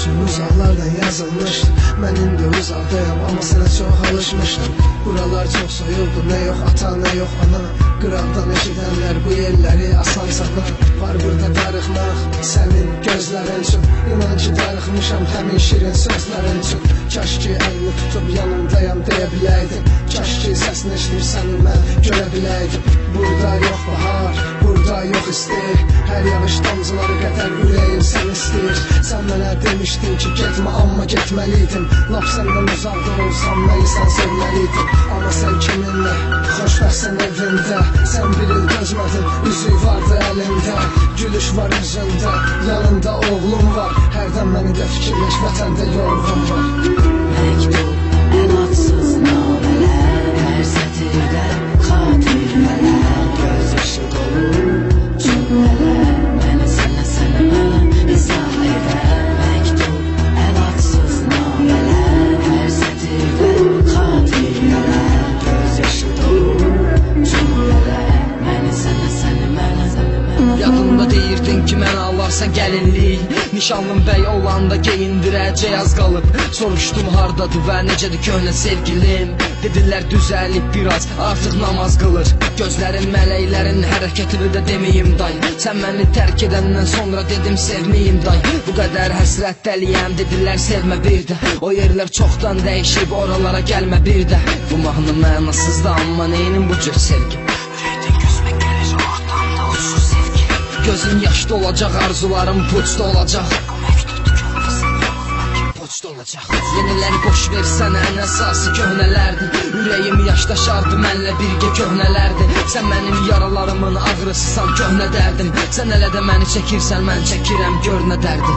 üçün uzaqlardan yazılmışdı. Mən indi uzaqdayam, amma sənə çox alışmışdım. Buralar çox soyuldu, nə yox ata, nə yox ana. Qıraqdan eşidənlər bu yerləri asan satar. Var burada darıxmaq sənin gözlərin üçün. İnan ki darıxmışam həmin şirin sözlərin üçün. Kaş ki əlini tutub yanımdayam deyə biləydim. Kaş ki səsini eşidirsən mən görə biləydim. Burada yox bahar, burada yox isti. Hər yağış damcıları qədər ürəyim sən istəyir. Sən mənə demişdin ki getmə, amma getməliydim. Lap səndən uzaqda olsam məni sən sevməliydim. Amma sən kiminlə, xoşbəxtsən evində. Sən bir il dözmədin, üzük vardı əlində. Gülüş var üzündə, yanında oğlum var. Hərdən məni də fikirləş, vətəndə yorğun var. Məktub, əlatsız namələr, hər sətirdə xatirələr, göz yaşı dolu cümlələr, məni sənə mənə izah edər. Məktub, əlatsız namələr, hər sətirdə xatirələr, göz yaşı dolu cümlələr, məni sənə mənə. Yadında deyirdin ki mən alarsan gəlinlik. Nişanlım bəy olanda geyindirəcək az qalıb. Soruşdum hardadır və necədir köhnə sevgilim. Dedilər düzəlib biraz, artıq namaz qılır. Gözlərin, mələklərin hərəkətini də deməyim day. Sən məni tərk edəndən sonra dedim sevməyim day. Bu qədər həsrətdəliyəm, dedilər sevmə bir də. O yerlər çoxdan dəyişib, oralara gəlmə bir də. Bu mahnı mənasızdı, amma neyinin bu cür sevgi. Ürəkdən gözmə gəlir, oradan da uçur sevgi. Gözüm yaşda olacaq, arzularım puçda olacaq. Bu məktubdur görməsin, poçda olacaq. Yeniləri boş versənə, ən əsası köhnələrdir. Ürəyim yaşdaşardı, mənlə birgə köhnələrdir. Sən mənim yaralarımın ağrısısan, köhnə dərdim. Sən hələ də məni çəkirsən, mən çəkirəm, gör nə dərdi.